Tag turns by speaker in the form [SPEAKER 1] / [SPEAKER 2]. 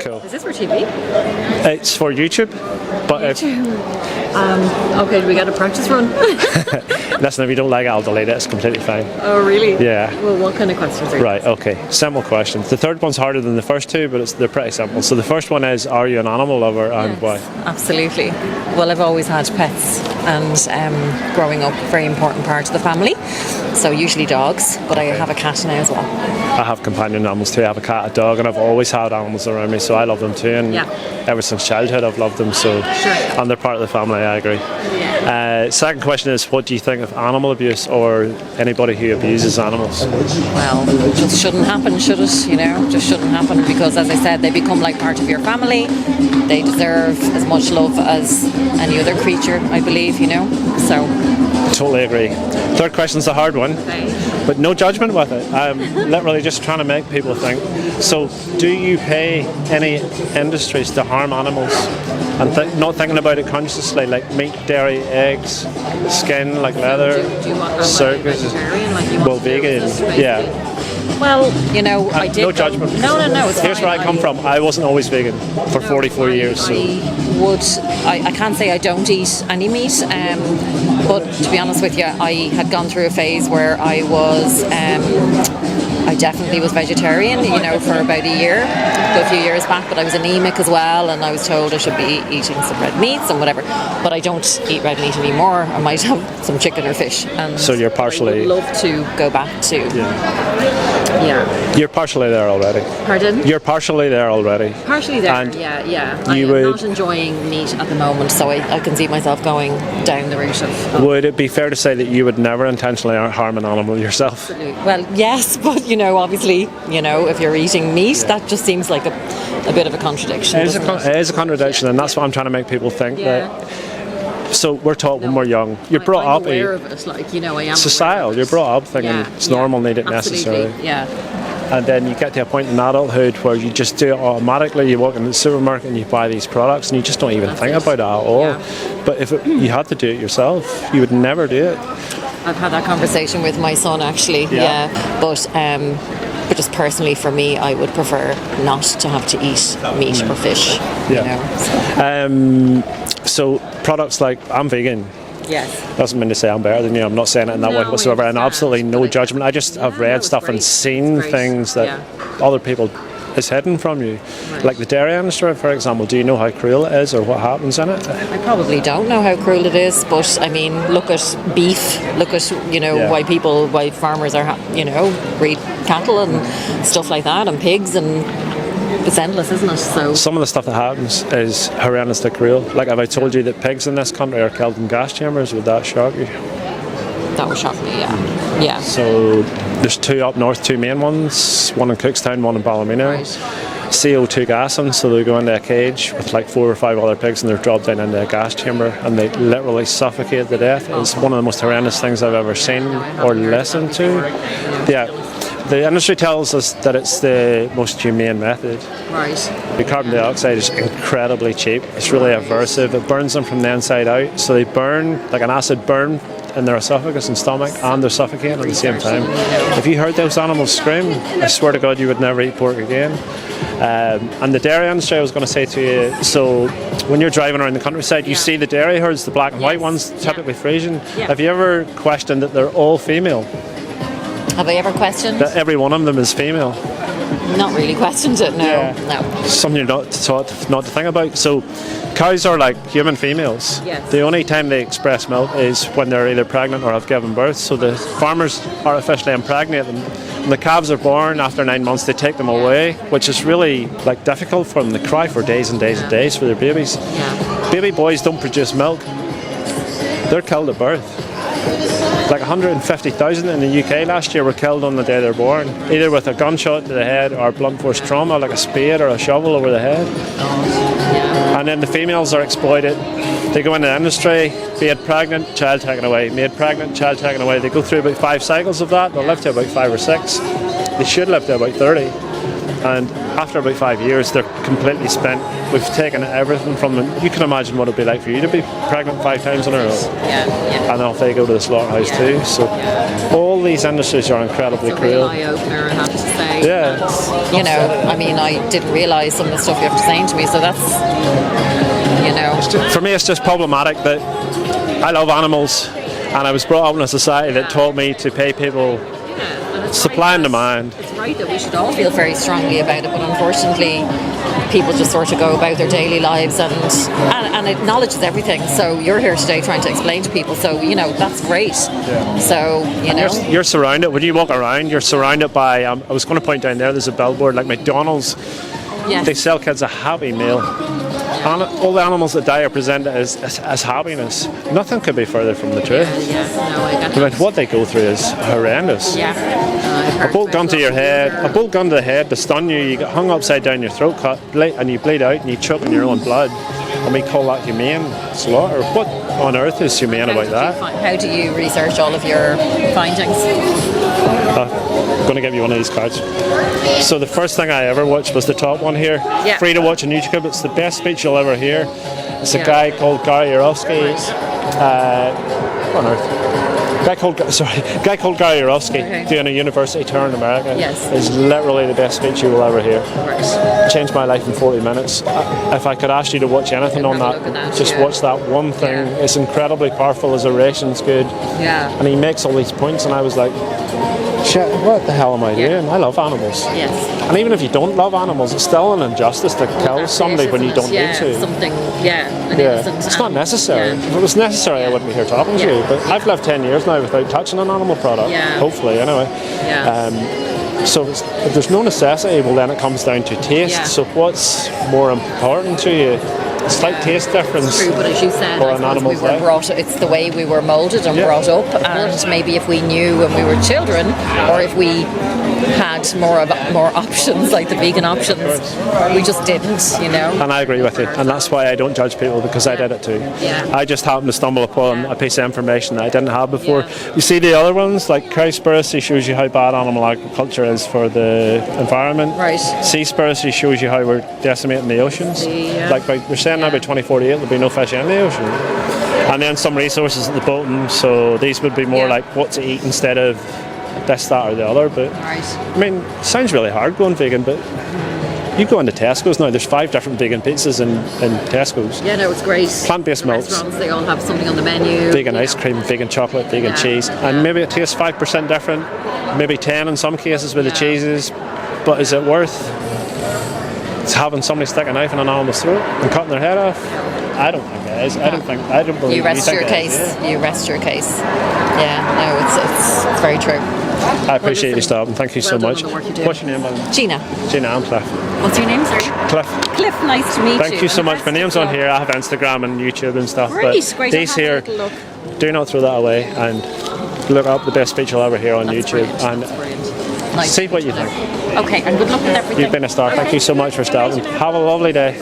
[SPEAKER 1] Cool.
[SPEAKER 2] Is this for TV?
[SPEAKER 1] It's for YouTube, but
[SPEAKER 2] Okay, do we got a practice run?
[SPEAKER 1] listen, if you don't like it, I'll delete it. It's completely fine.
[SPEAKER 2] Oh, really?
[SPEAKER 1] Yeah.
[SPEAKER 2] Well, what kind of questions are you?
[SPEAKER 1] Right, okay. Simple questions. The third one's harder than the first two, but they're pretty simple. So the first one is, are you an animal lover and why?
[SPEAKER 2] Absolutely. Well, I've always had pets, and growing up, very important part of the family. So usually dogs, but I have a cat now as well.
[SPEAKER 1] I have companion animals too. I have a cat, a dog, and I've always had animals around me, so I love them too. And ever since childhood, I've loved them. So, and they're part of the family. I agree. Second question is, what do you think of animal abuse or anybody who abuses animals?
[SPEAKER 2] Well, it just shouldn't happen, should it? You know, just shouldn't happen because, as I said, they become like part of your family. They deserve as much love as any other creature, I believe. You know, so.
[SPEAKER 1] Totally agree. Third question's a hard one, but no judgment with it. I'm literally just trying to make people think. So, do you pay any industries to harm animals and not thinking about it consciously, like meat, dairy, eggs, skin, like leather,
[SPEAKER 2] do you want
[SPEAKER 1] circus,
[SPEAKER 2] vegetarian? Like you want
[SPEAKER 1] vegan, yeah.
[SPEAKER 2] Well, you know, I did.
[SPEAKER 1] No judgment.
[SPEAKER 2] No. It's
[SPEAKER 1] Here's
[SPEAKER 2] fine.
[SPEAKER 1] where I come from. I wasn't always vegan for 44 years. So.
[SPEAKER 2] I can't say I don't eat any meat, but to be honest with you, I had gone through a phase where I was. I definitely was vegetarian, you know, for about a few years back, but I was anemic as well, and I was told I should be eating some red meats and whatever, but I don't eat red meat anymore. I might have some chicken or fish. And
[SPEAKER 1] so you're partially...
[SPEAKER 2] I would love to go back to... Yeah.
[SPEAKER 1] You're partially there already.
[SPEAKER 2] Pardon?
[SPEAKER 1] You're partially there already.
[SPEAKER 2] Partially there,
[SPEAKER 1] and
[SPEAKER 2] yeah. I'm not enjoying meat at the moment, so I can see myself going down the route of...
[SPEAKER 1] Would it be fair to say that you would never intentionally harm an animal yourself?
[SPEAKER 2] Absolutely. Well, yes, but, you know, obviously, you know, if you're eating meat, that just seems like a bit of a contradiction.
[SPEAKER 1] It is a contradiction, and that's what I'm trying to make people think that... So we're taught when we're young. You're brought up...
[SPEAKER 2] aware of it, like, you know, I am
[SPEAKER 1] societal. You're brought up thinking it's normal, need it necessary.
[SPEAKER 2] Yeah.
[SPEAKER 1] And then you get to a point in adulthood where you just do it automatically. You walk into the supermarket and you buy these products and you just don't even think about it at all. Yeah. But if you had to do it yourself, you would never do it.
[SPEAKER 2] I've had that conversation with my son actually. But just personally for me, I would prefer not to have to eat meat or fish.
[SPEAKER 1] Yeah.
[SPEAKER 2] You know,
[SPEAKER 1] so products like, I'm vegan.
[SPEAKER 2] Yes.
[SPEAKER 1] Doesn't mean to say I'm better than you. I'm not saying it in that way whatsoever. And absolutely no judgment. I just have read stuff and seen things that other people is hidden from you. Right. Like the dairy industry, for example. Do you know how cruel it is or what happens in it?
[SPEAKER 2] I probably don't know how cruel it is, but I mean, look at beef. Look at, you know, why farmers are, you know, breed cattle and stuff like that, and pigs, and it's endless, isn't it? So
[SPEAKER 1] some of the stuff that happens is horrendously cruel. Like, if I told you that pigs in this country are killed in gas chambers, would that shock you?
[SPEAKER 2] That would shock me, yeah.
[SPEAKER 1] So there's two up north, two main ones, one in Cookstown, one in Ballymena.
[SPEAKER 2] Right.
[SPEAKER 1] CO2 gassing, so they go into a cage with like 4 or 5 other pigs and they're dropped down into a gas chamber and they literally suffocate to death. It's one of the most horrendous things I've ever seen or listened to. Yeah. The industry tells us that it's the most humane method.
[SPEAKER 2] Right.
[SPEAKER 1] The carbon dioxide is incredibly cheap. It's really aversive. It burns them from the inside out. So they burn, like an acid burn, in their esophagus and stomach, and they're suffocating at the same time. If you heard those animals scream, I swear to God you would never eat pork again. And the dairy industry, I was going to say to you, so when you're driving around the countryside, you see the dairy herds, the black and white ones, typically Frisian. Have you ever questioned that they're all female?
[SPEAKER 2] Have I ever questioned?
[SPEAKER 1] That every one of them is female?
[SPEAKER 2] Not really questioned it, no.
[SPEAKER 1] Something you're not taught not to think about. So cows are like human females.
[SPEAKER 2] Yes.
[SPEAKER 1] The only time they express milk is when they're either pregnant or have given birth. So the farmers artificially impregnate them. When the calves are born, after 9 months they take them away, which is really like difficult for them. They cry for days and days and days for their babies. Baby boys don't produce milk. They're killed at birth. Like 150,000 in the UK last year were killed on the day they're born, either with a gunshot to the head or blunt force trauma like a spade or a shovel over the head. And then the females are exploited. They go into the industry, made pregnant, child taken away, made pregnant, child taken away. They go through about 5 cycles of that. They'll live to about 5 or 6. They should live to about 30. And after about 5 years, they're completely spent. We've taken everything from them. You can imagine what it'd be like for you to be pregnant 5 times in a row.
[SPEAKER 2] Yeah.
[SPEAKER 1] And off they go to the slaughterhouse too. So all these industries are incredibly
[SPEAKER 2] It's a real
[SPEAKER 1] cruel.
[SPEAKER 2] eye-opener, I have to say.
[SPEAKER 1] Yeah.
[SPEAKER 2] And, you know, I mean, I didn't realise some of the stuff you have to saying to me, so that's, you know.
[SPEAKER 1] For me, it's just problematic that I love animals, and I was brought up in a society that taught me to pay people supply and demand.
[SPEAKER 2] It's right that we should all feel very strongly about it, but unfortunately, people just sort of go about their daily lives and acknowledges everything. So you're here today trying to explain to people. So you know that's great.
[SPEAKER 1] Yeah.
[SPEAKER 2] So you know
[SPEAKER 1] You're surrounded. When you walk around, you're surrounded by. I was going to point down there. There's a billboard like McDonald's.
[SPEAKER 2] Yes.
[SPEAKER 1] They sell kids a Happy Meal. And all the animals that die are presented as happiness. Nothing could be further from the truth.
[SPEAKER 2] No, I get
[SPEAKER 1] I mean,
[SPEAKER 2] that.
[SPEAKER 1] what they go through is horrendous.
[SPEAKER 2] Yeah.
[SPEAKER 1] A bolt gun to your head, a bolt gun to the head to stun you, you get hung upside down, your throat cut, and you bleed out and you choke on your own blood. And we call that humane slaughter. What on earth is humane about that?
[SPEAKER 2] How do you research all of your findings?
[SPEAKER 1] I'm going to give you one of these cards. So the first thing I ever watched was the top one here.
[SPEAKER 2] Yeah.
[SPEAKER 1] Free to watch on YouTube. It's the best speech you'll ever hear. It's a
[SPEAKER 2] Yeah.
[SPEAKER 1] guy called Gary Yourofsky. What on earth? Guy called Gary Yourofsky
[SPEAKER 2] Okay.
[SPEAKER 1] doing a university tour in America.
[SPEAKER 2] Yes.
[SPEAKER 1] Is literally the best speech you will ever hear.
[SPEAKER 2] Right.
[SPEAKER 1] Changed my life in 40 minutes. If I could ask you to watch anything on
[SPEAKER 2] Have a look at that,
[SPEAKER 1] just
[SPEAKER 2] yeah.
[SPEAKER 1] watch that one thing.
[SPEAKER 2] Yeah.
[SPEAKER 1] It's incredibly powerful. His oration's good.
[SPEAKER 2] Yeah.
[SPEAKER 1] And he makes all these points, and I was like, shit, what the hell am I
[SPEAKER 2] Yeah.
[SPEAKER 1] doing? I love animals.
[SPEAKER 2] Yes.
[SPEAKER 1] And even if you don't love animals, it's still an injustice to kill
[SPEAKER 2] That's
[SPEAKER 1] somebody
[SPEAKER 2] it,
[SPEAKER 1] when you
[SPEAKER 2] isn't
[SPEAKER 1] don't
[SPEAKER 2] it?
[SPEAKER 1] need to.
[SPEAKER 2] Something. An
[SPEAKER 1] Yeah,
[SPEAKER 2] innocent
[SPEAKER 1] it's not
[SPEAKER 2] animal.
[SPEAKER 1] necessary.
[SPEAKER 2] Yeah.
[SPEAKER 1] If it was necessary, I wouldn't be here talking to you. But I've lived 10 years now without touching an animal product.
[SPEAKER 2] Yeah.
[SPEAKER 1] Hopefully, anyway.
[SPEAKER 2] Yeah.
[SPEAKER 1] So if there's no necessity, well, then it comes down to taste.
[SPEAKER 2] Yeah.
[SPEAKER 1] So what's more important to you? A slight taste difference.
[SPEAKER 2] True, but as you said,
[SPEAKER 1] Or
[SPEAKER 2] I
[SPEAKER 1] an
[SPEAKER 2] suppose
[SPEAKER 1] animal's
[SPEAKER 2] we were
[SPEAKER 1] life.
[SPEAKER 2] brought. It's the way we were molded and
[SPEAKER 1] Yeah.
[SPEAKER 2] brought up, and maybe if we knew when we were children, or if we had more options like the vegan options, we just didn't, you know.
[SPEAKER 1] And I agree with you, and that's why I don't judge people, because I did it too.
[SPEAKER 2] Yeah.
[SPEAKER 1] I just happened to stumble upon a piece of information that I didn't have before.
[SPEAKER 2] Yeah.
[SPEAKER 1] You see the other ones, like Cowspiracy shows you how bad animal agriculture is for the environment.
[SPEAKER 2] Right.
[SPEAKER 1] Seaspiracy shows you how we're decimating the oceans.
[SPEAKER 2] Yeah.
[SPEAKER 1] Like they're saying now by 2048 there'll be no fish in the ocean. And then some resources at the bottom, so these would be more
[SPEAKER 2] Yeah.
[SPEAKER 1] like what to eat instead of this, that or the other. But
[SPEAKER 2] Right.
[SPEAKER 1] I mean, it sounds really hard going vegan, but you go into Tesco's now, there's 5 different vegan pizzas in Tesco's.
[SPEAKER 2] Yeah, no, it's great.
[SPEAKER 1] Plant-based
[SPEAKER 2] The
[SPEAKER 1] milks.
[SPEAKER 2] restaurants, they all have something on the menu.
[SPEAKER 1] Vegan
[SPEAKER 2] you
[SPEAKER 1] ice
[SPEAKER 2] know.
[SPEAKER 1] cream, vegan chocolate, vegan
[SPEAKER 2] Yeah,
[SPEAKER 1] cheese.
[SPEAKER 2] yeah.
[SPEAKER 1] And maybe it tastes 5% different, maybe 10 in some cases with the
[SPEAKER 2] Yeah.
[SPEAKER 1] cheeses. But is it worth having somebody stick a knife in an animal's throat and cutting their head off? I don't think it is. I don't believe
[SPEAKER 2] You rest
[SPEAKER 1] think
[SPEAKER 2] your
[SPEAKER 1] it is,
[SPEAKER 2] case.
[SPEAKER 1] yeah.
[SPEAKER 2] You rest your case. Yeah, no, it's very true.
[SPEAKER 1] I appreciate you
[SPEAKER 2] listen,
[SPEAKER 1] stopping. Thank you so
[SPEAKER 2] well done
[SPEAKER 1] much.
[SPEAKER 2] on the work you do.
[SPEAKER 1] What's your name, man?
[SPEAKER 2] Gina,
[SPEAKER 1] Gina, I'm Cliff.
[SPEAKER 2] what's your name, sorry?
[SPEAKER 1] Cliff.
[SPEAKER 2] Cliff, nice to meet you.
[SPEAKER 1] Thank you so
[SPEAKER 2] And
[SPEAKER 1] much.
[SPEAKER 2] best
[SPEAKER 1] My name's
[SPEAKER 2] of
[SPEAKER 1] on
[SPEAKER 2] luck.
[SPEAKER 1] here. I have Instagram and YouTube and stuff.
[SPEAKER 2] Great,
[SPEAKER 1] but
[SPEAKER 2] great.
[SPEAKER 1] these
[SPEAKER 2] I'll have a
[SPEAKER 1] here,
[SPEAKER 2] little look.
[SPEAKER 1] do not throw that away and look up the best speech you'll ever hear on
[SPEAKER 2] That's
[SPEAKER 1] YouTube
[SPEAKER 2] brilliant.
[SPEAKER 1] and
[SPEAKER 2] That's brilliant. Nice.
[SPEAKER 1] see what you think.
[SPEAKER 2] Okay, and good luck with everything.
[SPEAKER 1] You've been a star. Thank you so much for stopping. Have a lovely day.